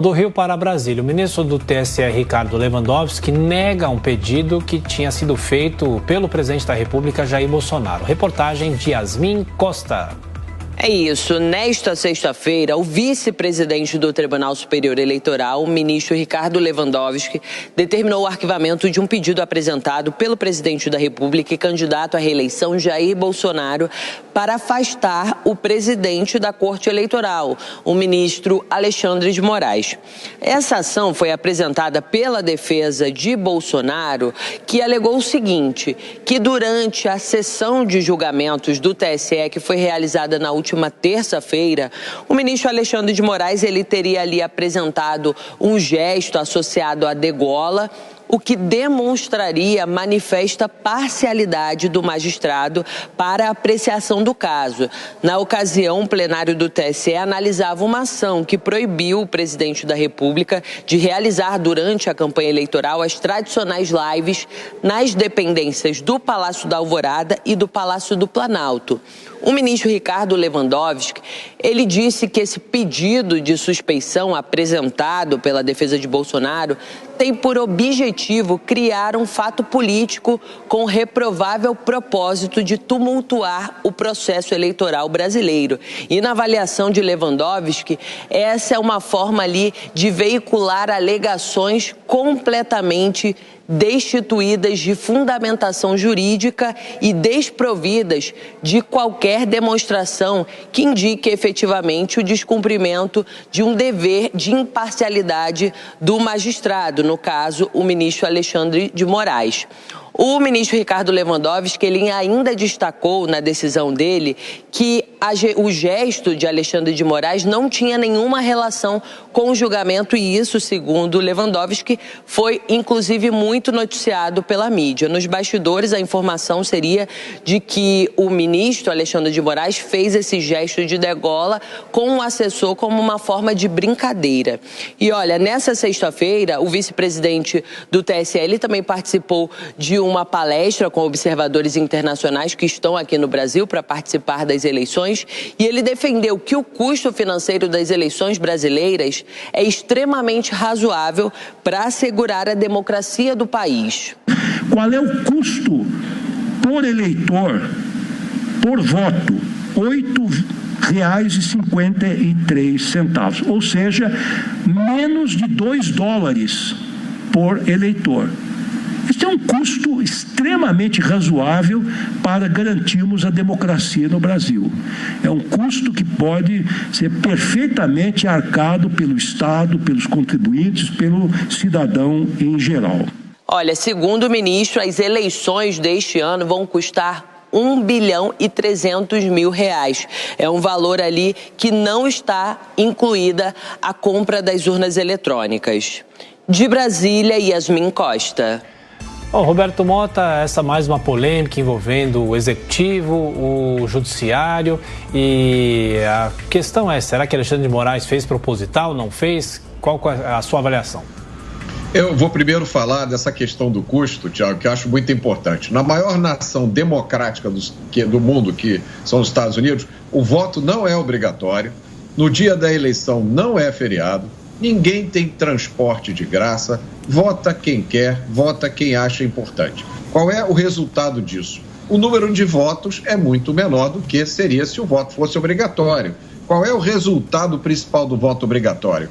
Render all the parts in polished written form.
Do Rio para Brasília, o ministro do TSE, Ricardo Lewandowski, nega um pedido que tinha sido feito pelo presidente da República, Jair Bolsonaro. Reportagem de Yasmin Costa. É isso. Nesta sexta-feira, o vice-presidente do Tribunal Superior Eleitoral, o ministro Ricardo Lewandowski, determinou o arquivamento de um pedido apresentado pelo presidente da República e candidato à reeleição, Jair Bolsonaro, para afastar o presidente da Corte Eleitoral, o ministro Alexandre de Moraes. Essa ação foi apresentada pela defesa de Bolsonaro, que alegou o seguinte, que durante a sessão de julgamentos do TSE, que foi realizada na última terça-feira, o ministro Alexandre de Moraes ele teria ali apresentado um gesto associado à degola, o que demonstraria manifesta parcialidade do magistrado para a apreciação do caso. Na ocasião, o plenário do TSE analisava uma ação que proibiu o presidente da República de realizar durante a campanha eleitoral as tradicionais lives nas dependências do Palácio da Alvorada e do Palácio do Planalto. O ministro Ricardo Lewandowski, ele disse que esse pedido de suspeição apresentado pela defesa de Bolsonaro tem por objetivo criar um fato político com reprovável propósito de tumultuar o processo eleitoral brasileiro. E na avaliação de Lewandowski, essa é uma forma ali de veicular alegações completamente destituídas de fundamentação jurídica e desprovidas de qualquer demonstração que indique efetivamente o descumprimento de um dever de imparcialidade do magistrado, no caso, o ministro Alexandre de Moraes. O ministro Ricardo Lewandowski, ele ainda destacou na decisão dele que o gesto de Alexandre de Moraes não tinha nenhuma relação com o julgamento e isso, segundo Lewandowski, foi inclusive muito noticiado pela mídia. Nos bastidores, a informação seria de que o ministro Alexandre de Moraes fez esse gesto de degola com o assessor como uma forma de brincadeira. E olha, nessa sexta-feira, o vice-presidente do TSE, ele também participou de uma palestra com observadores internacionais que estão aqui no Brasil para participar das eleições e ele defendeu que o custo financeiro das eleições brasileiras é extremamente razoável para assegurar a democracia do país. Qual é o custo por eleitor, por voto? R$8,53, ou seja, menos de $2 por eleitor. Este é um custo extremamente razoável para garantirmos a democracia no Brasil. É um custo que pode ser perfeitamente arcado pelo Estado, pelos contribuintes, pelo cidadão em geral. Olha, segundo o ministro, as eleições deste ano vão custar R$1,3 bilhão. É um valor ali que não está incluída a compra das urnas eletrônicas. De Brasília, Yasmin Costa. Bom, Roberto Mota, essa mais uma polêmica envolvendo o Executivo, o Judiciário e a questão é, será que Alexandre de Moraes fez proposital, não fez? Qual é a sua avaliação? Eu vou primeiro falar dessa questão do custo, Tiago, que eu acho muito importante. Na maior nação democrática do mundo, que são os Estados Unidos, o voto não é obrigatório, no dia da eleição não é feriado, ninguém tem transporte de graça, vota quem quer, vota quem acha importante. Qual é o resultado disso? O número de votos é muito menor do que seria se o voto fosse obrigatório. Qual é o resultado principal do voto obrigatório?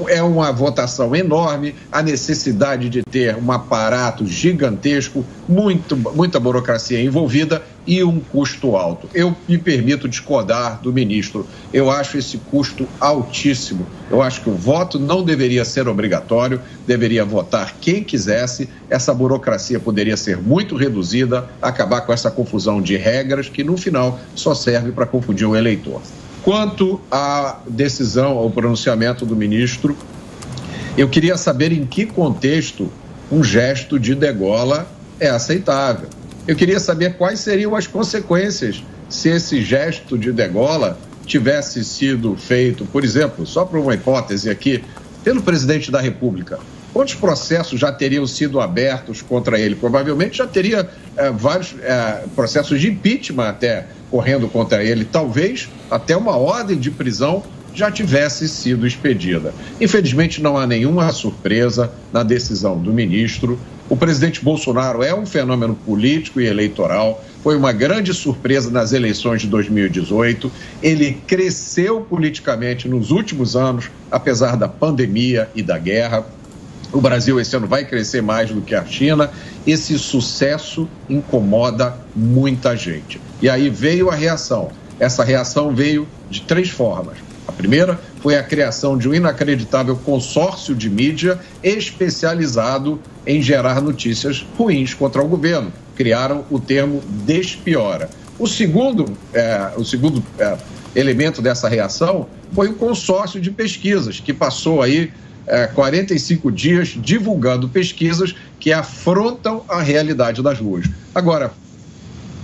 É uma votação enorme, a necessidade de ter um aparato gigantesco, muita burocracia envolvida e um custo alto. Eu me permito discordar do ministro. Eu acho esse custo altíssimo. Eu acho que o voto não deveria ser obrigatório, deveria votar quem quisesse. Essa burocracia poderia ser muito reduzida, acabar com essa confusão de regras que, no final, só serve para confundir o eleitor. Quanto à decisão, ao pronunciamento do ministro, eu queria saber em que contexto um gesto de degola é aceitável. Eu queria saber quais seriam as consequências se esse gesto de degola tivesse sido feito, por exemplo, só por uma hipótese aqui, pelo presidente da República. Quantos processos já teriam sido abertos contra ele? Provavelmente já teria vários processos de impeachment até correndo contra ele, talvez até uma ordem de prisão já tivesse sido expedida. Infelizmente, não há nenhuma surpresa na decisão do ministro. O presidente Bolsonaro é um fenômeno político e eleitoral, foi uma grande surpresa nas eleições de 2018. Ele cresceu politicamente nos últimos anos, apesar da pandemia e da guerra. O Brasil esse ano vai crescer mais do que a China. Esse sucesso incomoda muita gente. E aí veio a reação. Essa reação veio de 3 formas. A primeira foi a criação de um inacreditável consórcio de mídia especializado em gerar notícias ruins contra o governo. Criaram o termo despiora. O segundo elemento dessa reação foi o consórcio de pesquisas, que passou aí 45 dias divulgando pesquisas que afrontam a realidade das ruas. Agora,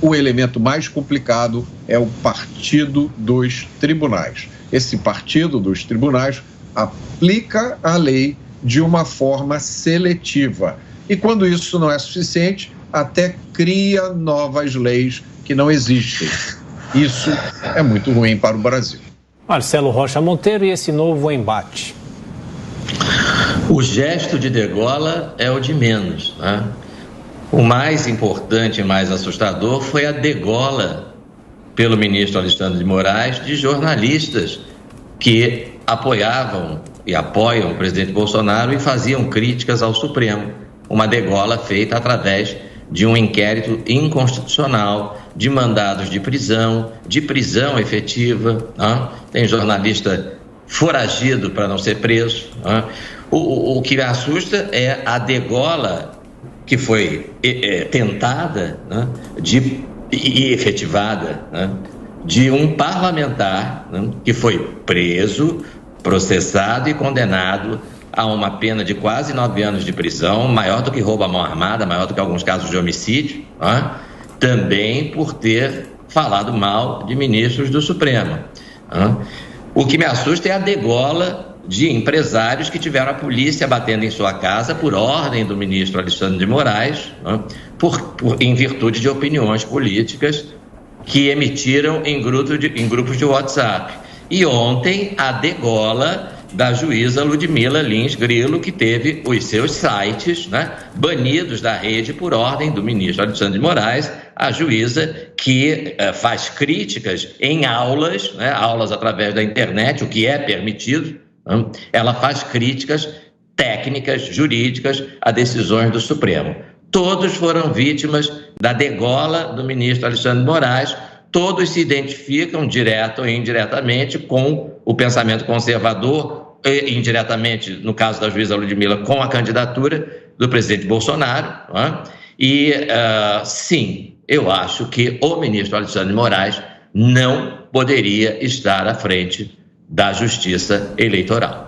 o elemento mais complicado é o partido dos tribunais. Esse partido dos tribunais aplica a lei de uma forma seletiva. E quando isso não é suficiente, até cria novas leis que não existem. Isso é muito ruim para o Brasil. Marcelo Rocha Monteiro, e esse novo embate? O gesto de degola é o de menos, né? O mais importante e mais assustador foi a degola pelo ministro Alexandre de Moraes de jornalistas que apoiavam e apoiam o presidente Bolsonaro e faziam críticas ao Supremo. Uma degola feita através de um inquérito inconstitucional, de mandados de prisão efetiva, né? Tem jornalista foragido para não ser preso, né? O que me assusta é a degola que foi tentada, né, e efetivada, né, de um parlamentar, né, que foi preso, processado e condenado a uma pena de quase 9 anos de prisão, maior do que roubo à mão armada, maior do que alguns casos de homicídio, né, também por ter falado mal de ministros do Supremo. Né. O que me assusta é a degola de empresários que tiveram a polícia batendo em sua casa por ordem do ministro Alexandre de Moraes, né, em virtude de opiniões políticas que emitiram em grupos de WhatsApp. E ontem a degola da juíza Ludmila Lins Grilo, que teve os seus sites, né, banidos da rede por ordem do ministro Alexandre de Moraes, a juíza que faz críticas em aulas, né, aulas através da internet, o que é permitido. Ela faz críticas técnicas, jurídicas a decisões do Supremo. Todos foram vítimas da degola do ministro Alexandre de Moraes, todos se identificam direto ou indiretamente com o pensamento conservador, e indiretamente, no caso da juíza Ludmila, com a candidatura do presidente Bolsonaro, né? E sim, eu acho que o ministro Alexandre de Moraes não poderia estar à frente da Justiça Eleitoral.